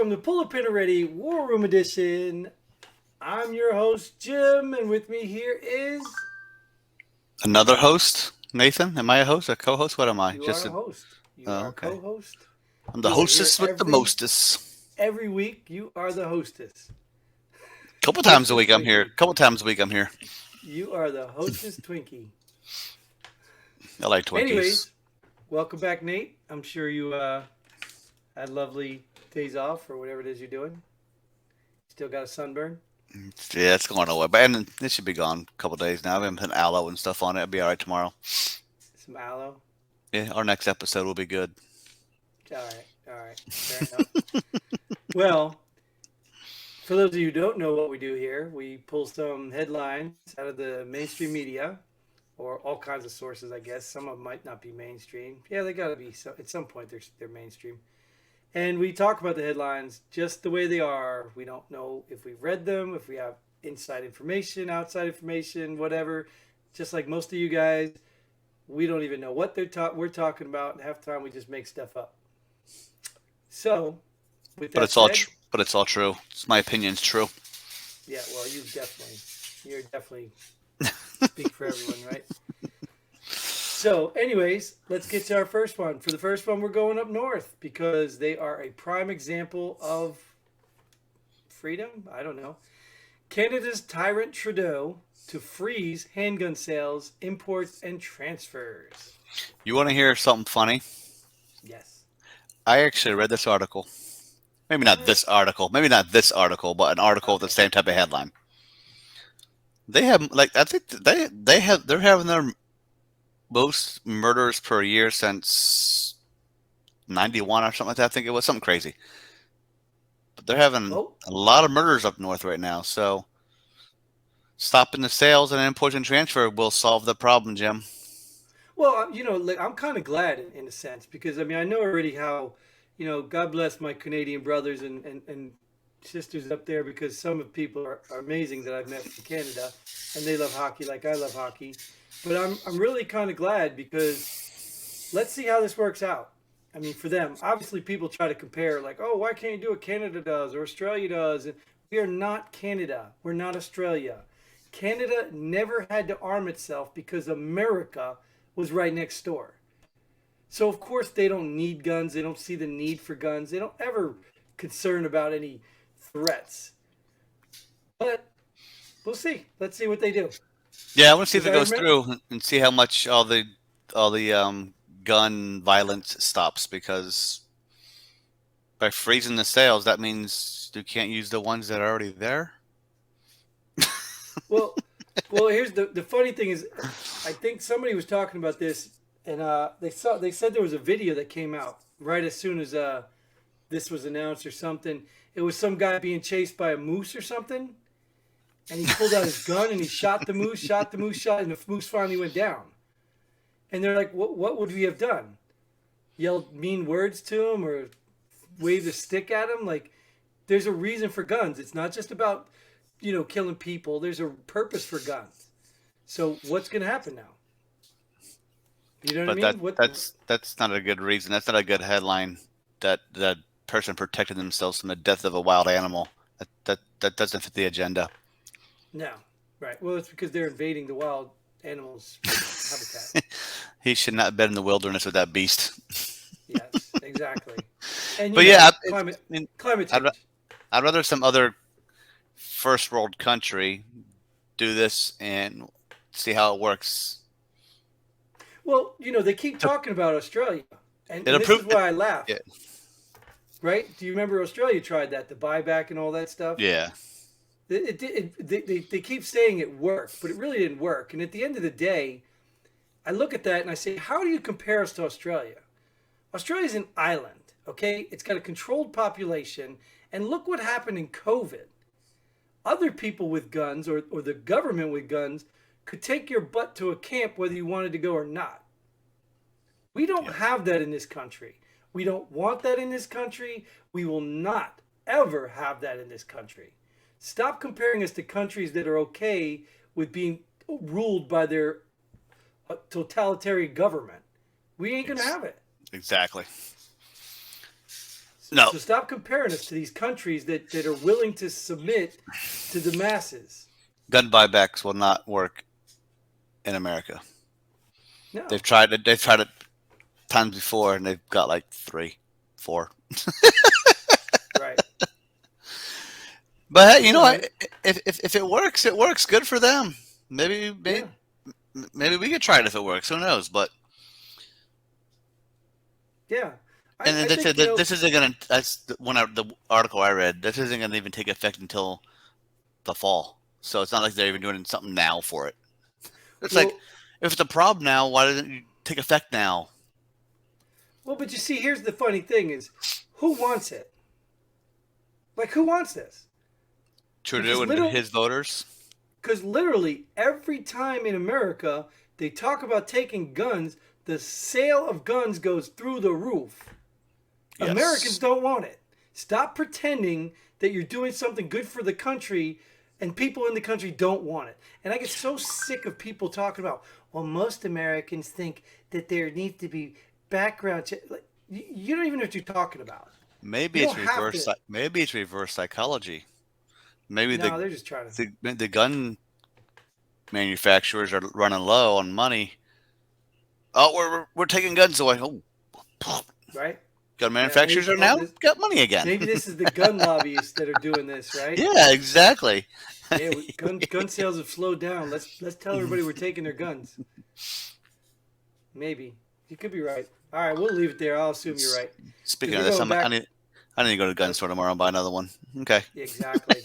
Welcome to Pull a Pin Already War Room Edition. I'm your host, Jim, and with me here is... Another host, Nathan. Am I a host, a co-host? What am I? You are a host. You are a Okay. co-host. I'm the You are here hostess with the mostest. every week. You are the hostess. Couple times a Hostess week I'm here. Twinkie. Couple times a week I'm here. You are the hostess Twinkie. I like Twinkies. Anyways, welcome back, Nate. I'm sure you had lovely days off or whatever it is you're doing. Still got a sunburn? Yeah, it's going away, but and it should be gone a couple days now. I've been putting aloe and stuff on it. It'll be all right tomorrow. Some aloe? Yeah, our next episode will be good. All right. Fair enough. Well, for those of you who don't know what we do here, we pull some headlines out of the mainstream media or all kinds of sources, I guess. Some of them might not be mainstream. Yeah, they got to be. So at some point, they're mainstream. And we talk about the headlines just the way they are. We don't know if we've read them, if we have inside information, outside information, whatever. Just like most of you guys, we don't even know what we're talking about. And half the time, we just make stuff up. So, with that But it's all but it's all true. It's my opinion's true. Yeah, well, you're definitely speak for everyone, right? So, anyways, let's get to our first one. For the first one, we're going up north because they are a prime example of freedom. I don't know. Canada's Tyrant Trudeau to freeze handgun sales, imports, and transfers. You want to hear something funny? Yes. I actually read this article. Maybe not this article. Maybe not this article, but an article with the same type of headline. They have I think they're having their most murders per year since 91 or something like that. I think it was something crazy. But they're having a lot of murders up north right now. So stopping the sales and imports and transfer will solve the problem, Jim. Well, I'm kind of glad in a sense because I mean I know already how, God bless my Canadian brothers and sisters up there because some of the people are amazing that I've met from Canada and they love hockey like I love hockey. But I'm really kind of glad because let's see how this works out. I mean, for them, obviously people try to compare like, oh, why can't you do what Canada does or Australia does? And we are not Canada. We're not Australia. Canada never had to arm itself because America was right next door. So of course they don't need guns. They don't see the need for guns. They don't ever concern about any threats. But we'll see. Let's see what they do. Yeah, I want to see if it goes through and see how much all the gun violence stops because by freezing the sales, that means you can't use the ones that are already there. Well, here's the funny thing is, I think somebody was talking about this, and they said there was a video that came out right as soon as this was announced or something. It was some guy being chased by a moose or something, and he pulled out his gun and he shot the moose, and the moose finally went down. And they're like, what would we have done? Yelled mean words to him or waved a stick at him? Like, there's a reason for guns. It's not just about killing people. There's a purpose for guns. So what's going to happen now? You know what I mean? That's not a good reason. That's not a good headline. That person protected themselves from the death of a wild animal. That doesn't fit the agenda. No, right. Well, it's because they're invading the wild animals' habitat. He should not have been in the wilderness with that beast. Yes, exactly. And climate change. I'd rather some other first world country do this and see how it works. Well, they keep talking about Australia, and this is why I laugh. Yeah. Right? Do you remember Australia tried that, the buyback and all that stuff? Yeah. They keep saying it worked, but it really didn't work. And at the end of the day, I look at that and I say, how do you compare us to Australia? Australia's an island, okay? It's got a controlled population, and look what happened in COVID. Other people with guns or the government with guns could take your butt to a camp whether you wanted to go or not. We don't have that in this country. We don't want that in this country. We will not ever have that in this country. Stop comparing us to countries that are okay with being ruled by their totalitarian government. We ain't going to have it. Exactly. No, So stop comparing us to these countries that are willing to submit to the masses. gun buybacks will not work in America. No, They've tried it times before, and they've got like three, four. right. But hey, you All know, right. if it works, it works. Good for them. Yeah. Maybe we could try it if it works. Who knows? But Yeah. and then I think, this isn't gonna. The article I read. This isn't gonna even take effect until the fall. So it's not like they're even doing something now for it. It's like, well, if it's a problem now, why doesn't it take effect now? but you see, here's the funny thing is who wants it? Like, who wants this? Because Trudeau and his voters. literally every time in America they talk about taking guns, the sale of guns goes through the roof. Americans Yes. don't want it. Stop pretending that you're doing something good for the country and people in the country don't want it. And I get so sick of people talking about, well, most Americans think that there needs to be background check. Like, you don't even know what you're talking about. You Maybe don't it's have reverse. to. Maybe it's reverse psychology. Maybe No, they're just trying to. the gun manufacturers are running low on money. Oh, we're taking guns away. Oh, Right? gun Yeah, manufacturers are now got money again. maybe this is the gun lobbyists that are doing this, right? Yeah, exactly. Yeah, gun sales have slowed down. Let's tell everybody we're taking their guns. Maybe you could be right. All right, we'll leave it there. I'll assume you're right because Speaking of we're this, going back. I need to go to the gun store tomorrow and buy another one. Okay. Exactly.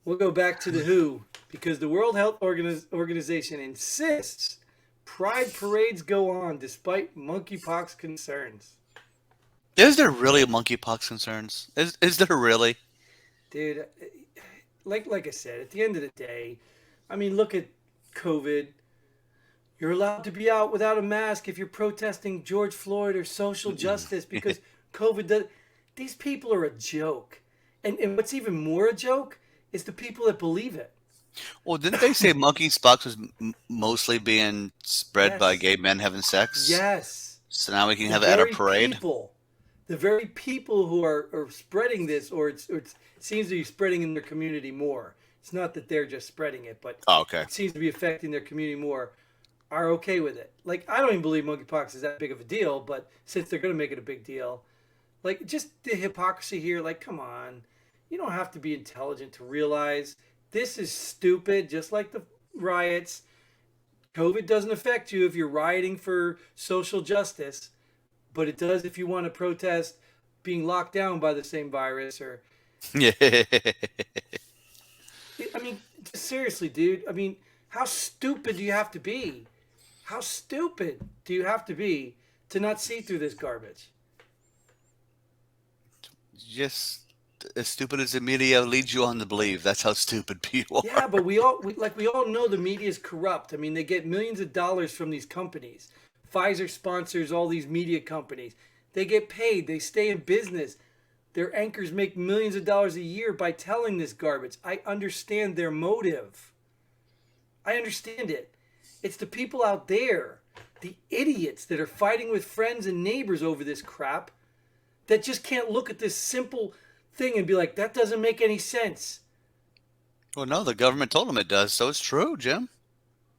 We'll go back to the WHO because the World Health Organization insists pride parades go on despite monkeypox concerns. Is there really monkeypox concerns? Is there really? Dude, like I said, at the end of the day, I mean, look at COVID. You're allowed to be out without a mask if you're protesting George Floyd or social justice because COVID does. These people are a joke. And what's even more a joke is the people that believe it. Well, didn't they say monkeypox was mostly being spread by Yes. gay men having sex? Yes. So now we can The have it at our very parade. people, the very people who are spreading this, or it seems to be spreading in their community more. It's not that they're just spreading it, but Oh, okay. it seems to be affecting their community more. Are okay with it. Like, I don't even believe monkeypox is that big of a deal, but since they're going to make it a big deal, like, just the hypocrisy here, like, come on. You don't have to be intelligent to realize this is stupid, just like the riots. COVID doesn't affect you if you're rioting for social justice, but it does if you want to protest being locked down by the same virus or Yeah. I mean, seriously, dude. I mean, how stupid do you have to be? How stupid do you have to be to not see through this garbage? Just as stupid as the media leads you on to believe. That's how stupid people Yeah, are. but we all know the media is corrupt. I mean, they get millions of dollars from these companies. Pfizer sponsors all these media companies. They get paid. They stay in business. Their anchors make millions of dollars a year by telling this garbage. I understand their motive. I understand it. It's the people out there, the idiots that are fighting with friends and neighbors over this crap that just can't look at this simple thing and be like, that doesn't make any sense. Well, no, the government told them it does, so it's true, Jim.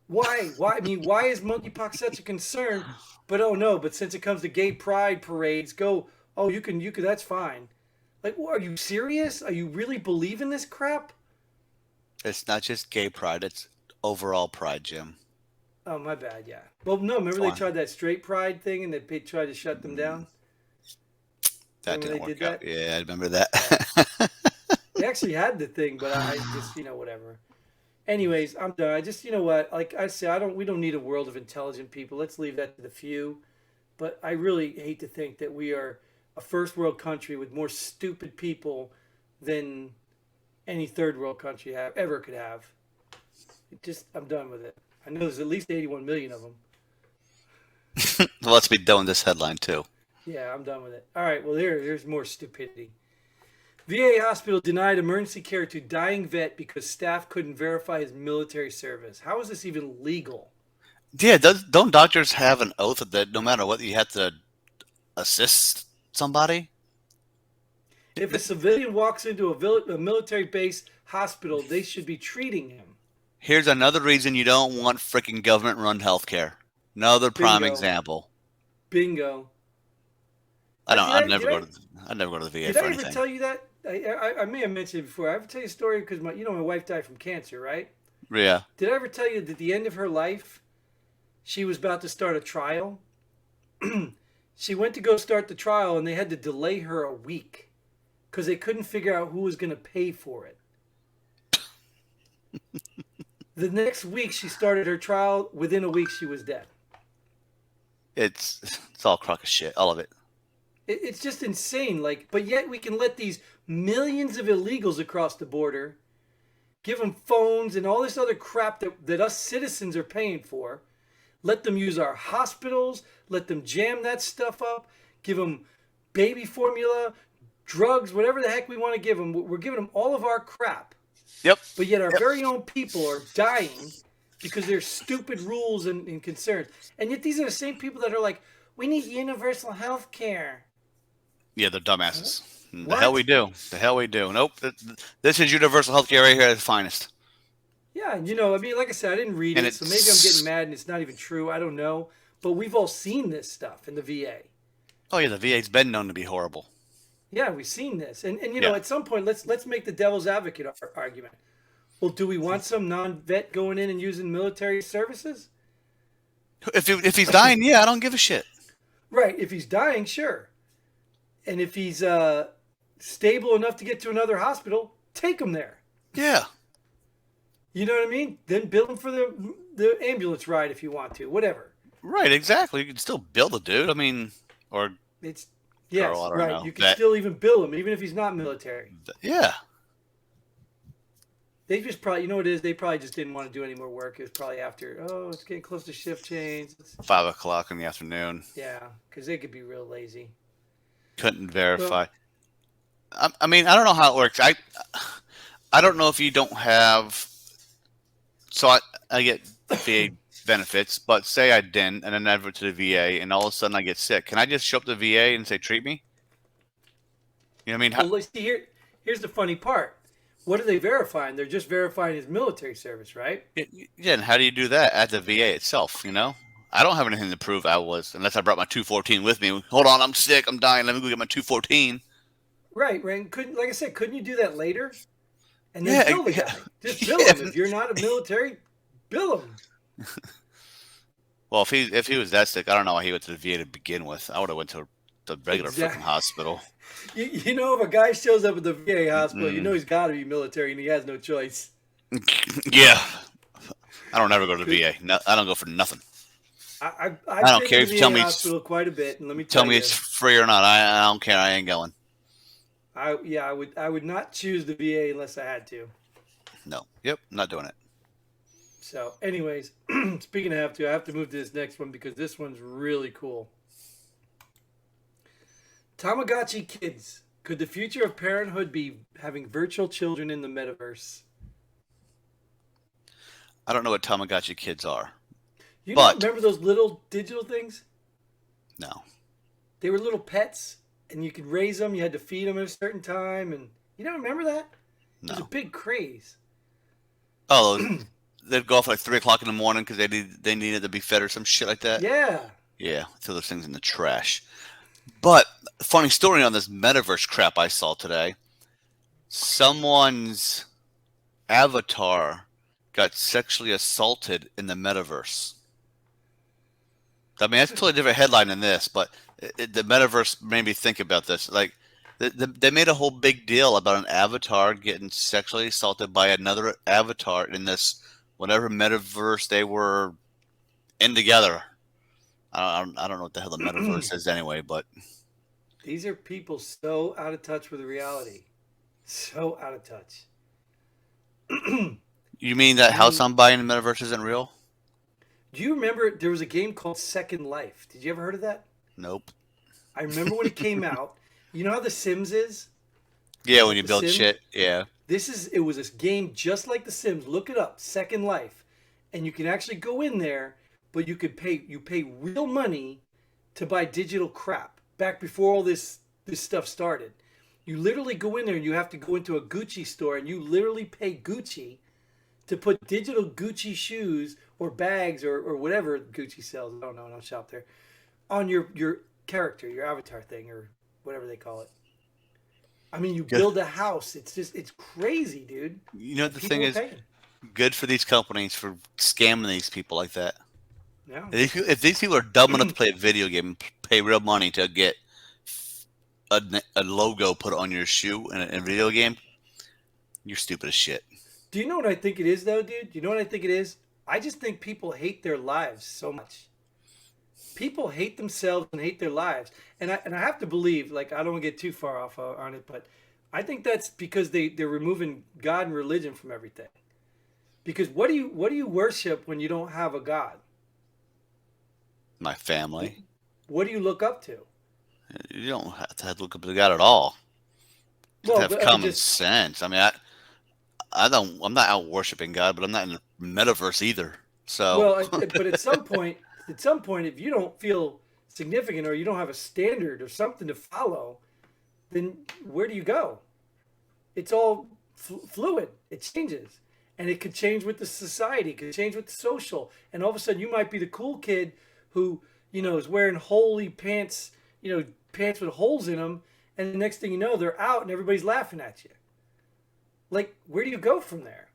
Why? Why? I mean, why is monkeypox such a concern? But oh no, but since it comes to gay pride parades, go, oh, you can, that's fine. Like, well, are you serious? Are you really believing this crap? It's not just gay pride; it's overall pride, Jim. Oh, my bad, yeah. Well, no, remember Come they on, tried that straight pride thing and they tried to shut them down? that Remember didn't they did work out. that? Yeah, I remember Yeah. that. They actually had the thing, but I just, whatever. Anyways, I'm done. I just, what? Like I say, we don't need a world of intelligent people. Let's leave that to the few. But I really hate to think that we are a first world country with more stupid people than any third world country ever could have. I'm done with it. I know there's at least 81 million of them. Well, let's be done with this headline too. Yeah, I'm done with it. All right, well, here's more stupidity. VA hospital denied emergency care to dying vet because staff couldn't verify his military service. How is this even legal? Yeah, don't doctors have an oath that no matter what you have to assist somebody? If a civilian walks into a military base hospital, they should be treating him. Here's another reason you don't want freaking government-run healthcare. Another prime Bingo, example. bingo. I don't. Did I'd I never did go I to. I'd never go to the VA did for I ever anything. tell you that? I may have mentioned it before. I ever tell you a story because my wife died from cancer, right? Yeah. Did I ever tell you that at the end of her life, she was about to start a trial? She went to go start the trial, and they had to delay her a week because they couldn't figure out who was going to pay for it. The next week, she started her trial. Within a week, she was dead. It's all crock of shit. All of it. It's just insane. Like, but yet we can let these millions of illegals across the border give them phones and all this other crap that us citizens are paying for. Let them use our hospitals. Let them jam that stuff up. Give them baby formula, drugs, whatever the heck we want to give them. We're giving them all of our crap. Yep. But yet our Yep. very own people are dying because there's stupid rules and concerns. And yet these are the same people that are like, we need universal health care. Yeah, they're dumbasses. The What? hell we do. The hell we do. Nope. This is universal healthcare right here at its finest. Yeah, I mean, like I said, I didn't read And it, so maybe I'm getting mad and it's not even true. I don't know. But we've all seen this stuff in the VA. Oh yeah, the VA's been known to be horrible. Yeah, we've seen this. And Yeah. at some point, let's make the devil's advocate argument. Well, do we want some non-vet going in and using military services? If he's dying, yeah, I don't give a shit. Right. If he's dying, sure. And if he's stable enough to get to another hospital, take him there. Yeah. You know what I mean? Then bill him for the ambulance ride if you want to. Whatever. Right. Exactly. You can still bill the dude. I mean, or It's yes, girl, I don't right. know. You can still even bill him, even if he's not military. Yeah. They just probably, you know what it is? They probably just didn't want to do any more work. It was probably after, it's getting close to shift change. 5 o'clock in the afternoon. Yeah, because they could be real lazy. Couldn't verify. I mean, I don't know how it works. I don't know if you don't have. So I get VA benefits, but say I didn't, and then I went to the VA, and all of a sudden I get sick. Can I just show up to the VA and say, treat me? You know what I mean? Well, let's see here. Here's the funny part. What are they verifying? They're just verifying his military service, right? Yeah, and how do you do that at the VA itself? You know, I don't have anything to prove I was, unless I brought my 214 with me. Hold on, I'm sick, I'm dying. Let me go get my 214. Right, right. Couldn't, like I said, couldn't you do that later? And then Yeah, bill the guy. Just bill him. If you're not a military, bill him. Well, if he was that sick, I don't know why he went to the VA to begin with. I would have went to the regular freaking hospital. You know, if a guy shows up at the VA hospital, you know he's got to be military and he has no choice. Yeah, I don't ever go to the VA. No, I don't go for nothing. I don't care if you tell me hospital quite a bit, and let me tell me it's free or not. I don't care. I ain't going. I would not choose the VA unless I had to. No. Yep. Not doing it. So, anyways, speaking of I have to move to this next one because this one's really cool. Tamagotchi kids. Could the future of parenthood be having virtual children in the metaverse? I don't know what Tamagotchi kids are. You But- remember those little digital things? No. They were little pets, and you could raise them. You had to feed them at a certain time, and you don't remember that? It was a No. big craze. Oh, they'd go off like 3 o'clock in the morning because they needed to be fed or some shit like that. Yeah. Yeah. Throw those things in the trash. But funny story on this metaverse crap I saw today. Someone's avatar got sexually assaulted in the metaverse. I mean, that's a totally different headline than this, but the metaverse made me think about this. Like, they made a whole big deal about an avatar getting sexually assaulted by another avatar in this whatever metaverse they were in together. I don't know what the hell the metaverse is anyway, but These are people so out of touch with reality. So out of touch. you mean that house I'm buying in the metaverse isn't real? Do you remember there was a game called Second Life? Did you ever heard of that? Nope. I remember when it came out. You know how The Sims is? Yeah, when you The build Sims? shit. Yeah. It was this game just like The Sims. Look it up, Second Life. And you can actually go in there, but you pay real money to buy digital crap back before all this stuff started. You literally go in there and you have to go into a Gucci store and you literally pay Gucci to put digital Gucci shoes or bags or whatever Gucci sells. I don't know. I don't shop there. On your character, your avatar thing, or whatever they call it. I mean, you Good. build a house. It's crazy, dude. You know, And the thing people are is, paying. good for these companies for scamming these people like that. Yeah. If these people are dumb enough to play a video game and pay real money to get a logo put on your shoe in a video game, you're stupid as shit. Do you know what I think it is, though, dude? Do you know what I think it is? I just think people hate their lives so much. People hate themselves and hate their lives, and I have to believe. Like, I don't want to get too far off on it, but I think that's because they're removing God and religion from everything. Because what do you worship when you don't have a God? My family. What do you look up to? You don't have to look up to God at all. Just Well, have but I mean, common just sense. I mean, I don't. I'm not out worshiping God, but I'm not in the metaverse either. So well, but at some point, if you don't feel significant or you don't have a standard or something to follow, then where do you go? It's all fluid. It changes, and it could change with the society. It could change with the social, and all of a sudden, you might be the cool kid who is wearing holy pants, pants with holes in them, and the next thing you know, they're out and everybody's laughing at you. Like, where do you go from there?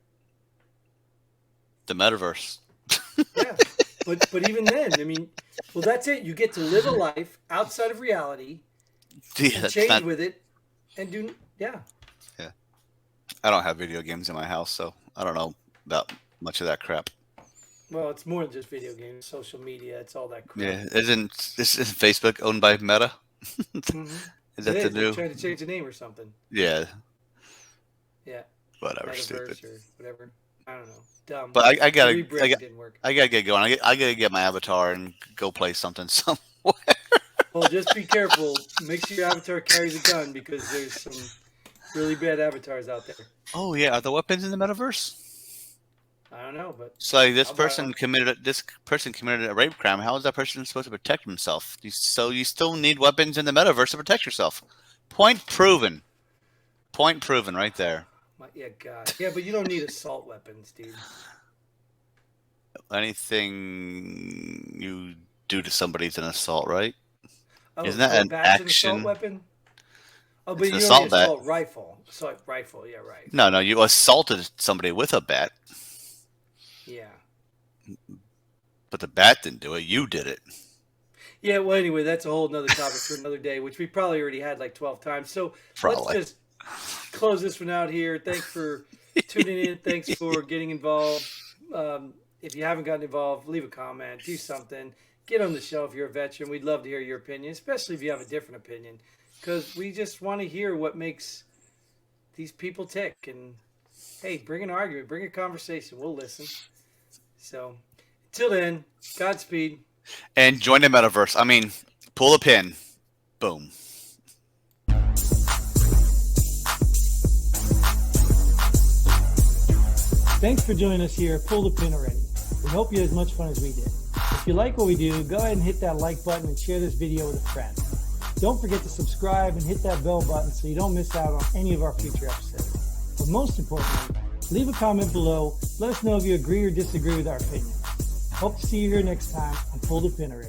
the metaverse. Yeah, but even then, I mean, well, that's it. You get to live a life outside of reality Yeah, and that's change not. with it, and do yeah. Yeah, I don't have video games in my house, so I don't know about much of that crap. Well, it's more than just video games, social media. It's all that crap. Yeah, isn't Facebook owned by Meta? Hmm. Is It that the is. They're new? trying to change the name or something. Yeah, Yeah, whatever, stupid. Metaverse or whatever. I don't know. Dumb. But I The gotta rebrand didn't work. I gotta get going. I gotta get my avatar and go play something somewhere. Well, just be careful. Make sure your avatar carries a gun because there's some really bad avatars out there. Oh yeah, are the weapons in the metaverse? I don't know, but So I'll buy one. this person committed a rape crime. How is that person supposed to protect himself? So you still need weapons in the metaverse to protect yourself. Point proven. Point proven right there. Yeah, God. Yeah, but you don't need assault weapons, dude. Anything you do to somebody's an assault, right? Oh, Isn't that so an that's an assault action? weapon? Oh, but It's an you don't need assault bat. assault rifle. Assault rifle, yeah, right. No, you assaulted somebody with a bat, Yeah. but the bat didn't do it. You did it. Yeah, well, anyway, that's a whole nother topic for another day, which we probably already had like 12 times. So let's Probably. just close this one out here. Thanks for tuning in. Thanks for getting involved. If you haven't gotten involved, leave a comment, do something. Get on the show if you're a veteran. We'd love to hear your opinion, especially if you have a different opinion, because we just want to hear what makes these people tick. And hey, bring an argument, bring a conversation. We'll listen. So until then, Godspeed. And join the metaverse. I mean, pull a pin. Boom. Thanks for joining us here. Pull the pin already. We hope you had as much fun as we did. If you like what we do, go ahead and hit that like button and share this video with a friend. Don't forget to subscribe and hit that bell button so you don't miss out on any of our future episodes. But most importantly, leave a comment below. Let us know if you agree or disagree with our opinion. Hope to see you here next time on Pull the Pin already.